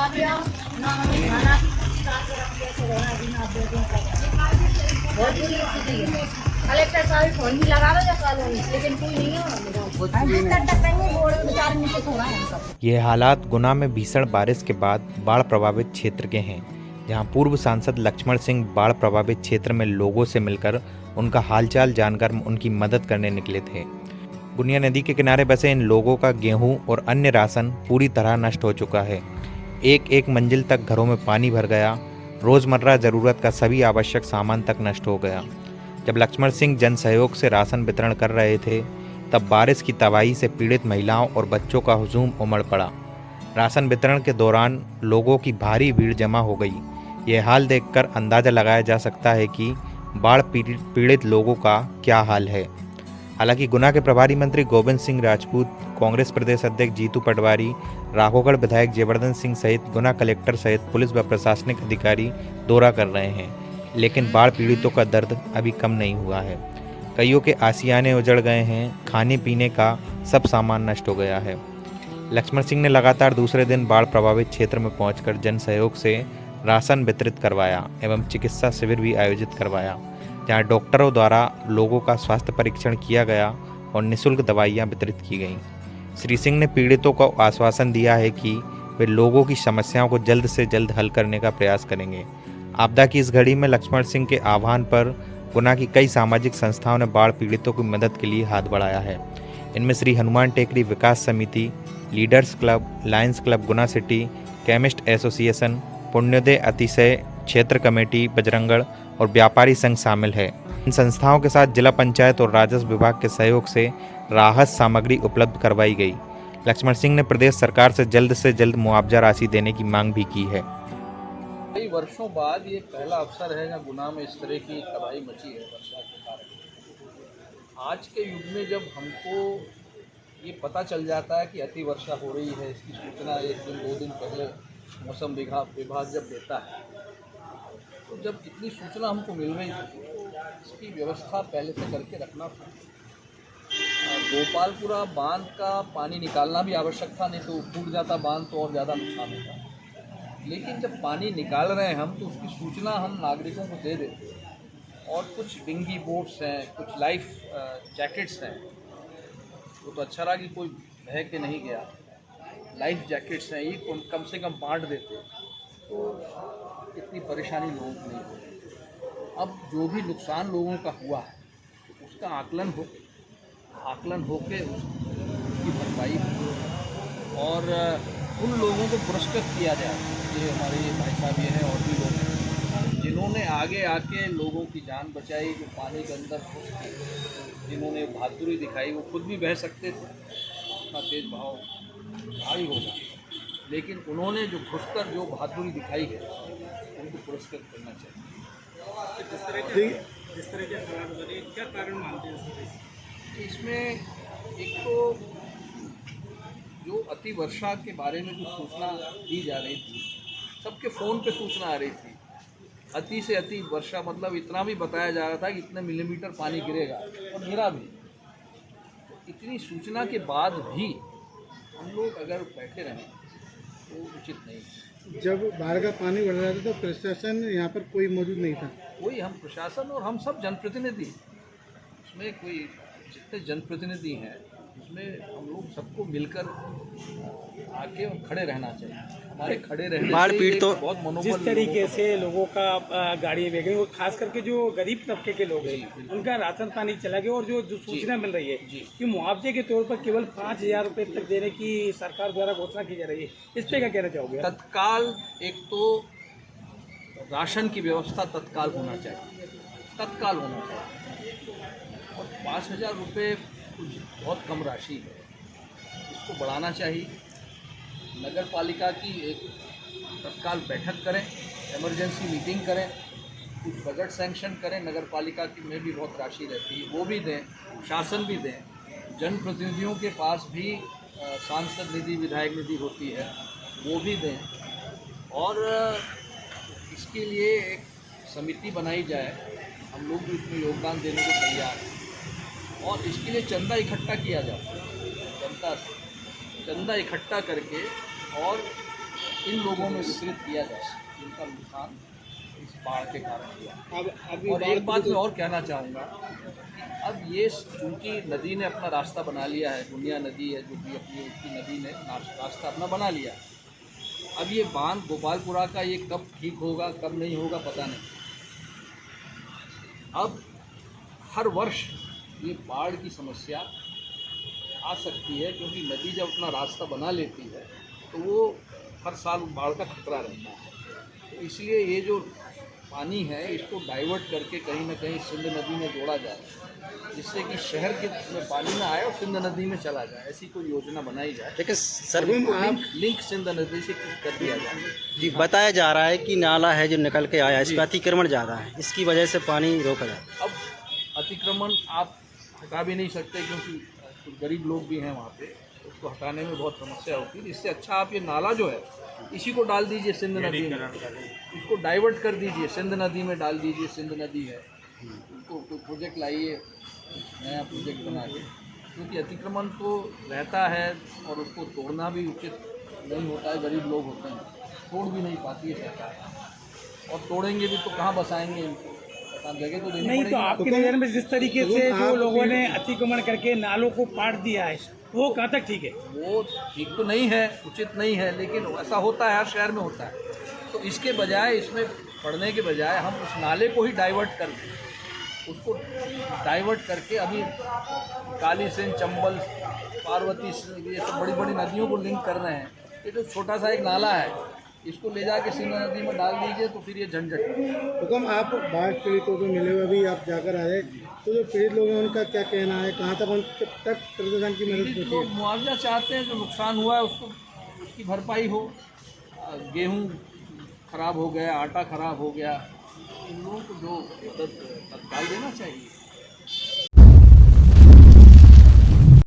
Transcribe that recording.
बता दिया ना, हमें खाना स्टाफ को रख दिया, कोरोना दिन आप 2 दिन तक बहुत बुरी स्थिति है। कलेक्टर साहब फोन भी लगा रहे कॉलोनी, लेकिन कोई नहीं है। बेचारे नीचे सो रहे हैं। ये हालात गुना में भीषण बारिश के बाद बाढ़ प्रभावित क्षेत्र के हैं, जहां पूर्व सांसद लक्ष्मण सिंह बाढ़ प्रभावित क्षेत्र में लोगों से मिलकर उनका हालचाल जानकर उनकी मदद करने निकले थे। गुनिया नदी के किनारे बसे इन लोगों का गेहूं और अन्य राशन पूरी तरह नष्ट हो चुका है। एक एक मंजिल तक घरों में पानी भर गया। रोजमर्रा जरूरत का सभी आवश्यक सामान तक नष्ट हो गया। जब लक्ष्मण सिंह जन सहयोग से राशन वितरण कर रहे थे, तब बारिश की तबाही से पीड़ित महिलाओं और बच्चों का हुजूम उमड़ पड़ा। राशन वितरण के दौरान लोगों की भारी भीड़ जमा हो गई। यह हाल देखकर अंदाजा लगाया जा सकता है कि बाढ़ पीड़ित लोगों का क्या हाल है। हालांकि गुना के प्रभारी मंत्री गोविंद सिंह राजपूत, कांग्रेस प्रदेश अध्यक्ष जीतू पटवारी, राघोगढ़ विधायक जयवर्धन सिंह सहित गुना कलेक्टर सहित पुलिस व प्रशासनिक अधिकारी दौरा कर रहे हैं, लेकिन बाढ़ पीड़ितों का दर्द अभी कम नहीं हुआ है। कईयों के आशियाने उजड़ गए हैं, खाने पीने का सब सामान नष्ट हो गया है। लक्ष्मण सिंह ने लगातार दूसरे दिन बाढ़ प्रभावित क्षेत्र में पहुंचकर जन सहयोग से राशन वितरित करवाया एवं चिकित्सा शिविर भी आयोजित करवाया, जहां डॉक्टरों द्वारा लोगों का स्वास्थ्य परीक्षण किया गया और निःशुल्क दवाइयां वितरित की गईं। श्री सिंह ने पीड़ितों को आश्वासन दिया है कि वे लोगों की समस्याओं को जल्द से जल्द हल करने का प्रयास करेंगे। आपदा की इस घड़ी में लक्ष्मण सिंह के आह्वान पर गुना की कई सामाजिक संस्थाओं ने बाढ़ पीड़ितों की मदद के लिए हाथ बढ़ाया है। इनमें श्री हनुमान टेकरी विकास समिति, लीडर्स क्लब, लायंस क्लब गुना सिटी, केमिस्ट एसोसिएशन, पुण्योदय अतिशय क्षेत्र कमेटी बजरंगगढ़ और व्यापारी संघ शामिल है। इन संस्थाओं के साथ जिला पंचायत और राजस्व विभाग के सहयोग से राहत सामग्री उपलब्ध करवाई गई। लक्ष्मण सिंह ने प्रदेश सरकार से जल्द मुआवजा राशि देने की मांग भी की है। कई वर्षों बाद ये पहला अवसर है जहाँ गुना में इस तरह की तबाही मची है वर्षा के कारण। आज के युग में जब हमको ये पता चल जाता है कि अति वर्षा हो रही है, इसकी सूचना 1 दिन 2 दिन पहले मौसम विभाग जब देता है, तो जब इतनी सूचना हमको मिल रही थी, इसकी व्यवस्था पहले से करके रखना था। गोपालपुरा बांध का पानी निकालना भी आवश्यक था, नहीं तो फूट जाता बांध तो और ज़्यादा नुकसान होता। लेकिन जब पानी निकाल रहे हैं हम, तो उसकी सूचना हम नागरिकों को दे देते हैं। और कुछ डिंगी बोट्स हैं, कुछ लाइफ जैकेट्स हैं, वो तो अच्छा रहा कि कोई बह के नहीं गया। लाइफ जैकेट्स हैं, ये कम से कम बांट देते तो इतनी परेशानी लोगों को नहीं होती। अब जो भी नुकसान लोगों का हुआ है, तो उसका आकलन हो के उसकी भरपाई हो और उन लोगों को पुरस्कृत किया जाए। ये हमारे भाई साहब ये हैं और भी लोग हैं जिन्होंने आगे आके लोगों की जान बचाई, जो पानी के अंदर घुस के जिन्होंने बहादुरी दिखाई। वो खुद भी बह सकते थे, इतना तेज बहाव भारी होगा, लेकिन उन्होंने जो घुसकर जो बहादुरी दिखाई है, उनको पुरस्कृत करना चाहिए। जिस तरह के हालात बने, क्या कारण मानते हैं इसमें? एक तो जो अति वर्षा के बारे में जो सूचना दी जा रही थी, सबके फ़ोन पे सूचना आ रही थी। अति से अति वर्षा मतलब इतना भी बताया जा रहा था कि इतने मिलीमीटर पानी गिरेगा, और गिरा भी। इतनी सूचना के बाद भी हम लोग अगर बैठे रहें तो उचित नहीं। जब बाढ़ का पानी बढ़ रहा था तो प्रशासन यहाँ पर कोई मौजूद नहीं था? कोई, हम प्रशासन और हम सब जनप्रतिनिधि, उसमें कोई जितने जनप्रतिनिधि हैं उसमें हम लोग सबको मिलकर आके और खड़े रहना चाहिए। हमारे खड़े रहने बाढ़ पीड़ित तो बहुत मनोबल। जिस तरीके से लोगों का गाड़ी में गई, खास करके जो गरीब तबके के लोग हैं, उनका राशन पानी चला गया, और जो सूचना मिल रही है कि मुआवजे के तौर पर केवल 5,000 रुपये तक देने की सरकार द्वारा घोषणा की जा रही है, इस पर क्या कहना चाहोगे? तत्काल एक तो राशन की व्यवस्था तत्काल होना चाहिए, और 5,000 रुपये बहुत कम राशि है, इसको बढ़ाना चाहिए। नगर पालिका की एक तत्काल बैठक करें, इमरजेंसी मीटिंग करें, कुछ बजट सैंक्शन करें। नगर पालिका की में भी बहुत राशि रहती है, वो भी दें, शासन भी दें। जनप्रतिनिधियों के पास भी सांसद निधि, विधायक निधि होती है, वो भी दें। और इसके लिए एक समिति बनाई जाए, हम लोग भी इसमें योगदान देने को तैयार हैं। और इसके लिए चंदा इकट्ठा किया जाए, जनता से चंदा इकट्ठा करके और इन लोगों में वितरित किया जाए जिनका नुकसान इस बाढ़ के कारण हुआ। और एक बात मैं और कहना चाहूँगा, अब ये चूँकि नदी ने अपना रास्ता बना लिया है, दुनिया नदी है जो भी अपनी उसकी नदी ने रास्ता अपना बना लिया है, अब ये बांध गोपालपुरा का ये कब ठीक होगा कब नहीं होगा पता नहीं। अब हर वर्ष ये बाढ़ की समस्या आ सकती है, क्योंकि नदी जब अपना रास्ता बना लेती है तो वो हर साल बाढ़ का खतरा रहता है। तो इसलिए ये जो पानी है इसको डाइवर्ट करके कहीं ना कहीं सिंध नदी में जोड़ा जाए, जिससे कि शहर के में पानी ना आए और सिंध नदी में चला जाए। ऐसी कोई योजना बनाई जाए, लेकिन सर लिंक सिंध नदी से कर दिया जाए। जी बताया जा रहा है कि नाला है जो निकल के आया, इस पर अतिक्रमण ज़्यादा है, इसकी वजह से पानी रोका जाए। अब अतिक्रमण आप हटा भी नहीं सकते, क्योंकि कुछ गरीब लोग भी हैं वहाँ पे, उसको हटाने में बहुत समस्या होती है। इससे अच्छा आप ये नाला जो है इसी को डाल दीजिए सिंध नदी में, इसको डाइवर्ट कर दीजिए, सिंध नदी में डाल दीजिए। सिंध नदी है, उसको कोई प्रोजेक्ट लाइए, नया प्रोजेक्ट बना के, क्योंकि अतिक्रमण तो रहता है और उसको तोड़ना भी उचित नहीं होता है। गरीब लोग होते हैं, तोड़ भी नहीं पाती है सरकार, और तोड़ेंगे भी तो कहाँ बसाएंगे इनको, जगह तो देनी नहीं तो पड़ेगी। आपकी नज़र में जिस तरीके से जो लोगों ने अतिक्रमण करके नालों को पाट दिया है वो कहाँ तक ठीक है? वो ठीक तो नहीं है, उचित नहीं है, लेकिन ऐसा होता है, हर शहर में होता है। तो इसके बजाय, इसमें पढ़ने के बजाय हम उस नाले को ही डाइवर्ट कर दें, उसको डाइवर्ट करके अभी काली सिंध, चंबल, पार्वती, ये सब बड़ी बड़ी नदियों को लिंक कर रहे हैं। ये जो छोटा सा एक नाला है इसको ले जाके सिंध नदी में डाल दीजिए, तो फिर ये झंझट। हुक्म आप बाढ़ पीड़ितों को मिले हुए अभी आप जाकर आए, तो जो पीड़ित लोग हैं उनका क्या कहना है, कहाँ तक उन तक प्रशासन की मदद पीड़ित होती लोग है? मुआवजा चाहते हैं, जो नुकसान हुआ है उसको उसकी भरपाई हो। गेहूँ खराब हो गया, आटा खराब हो गया, इन लोगों को जो मदद तत्काल देना चाहिए।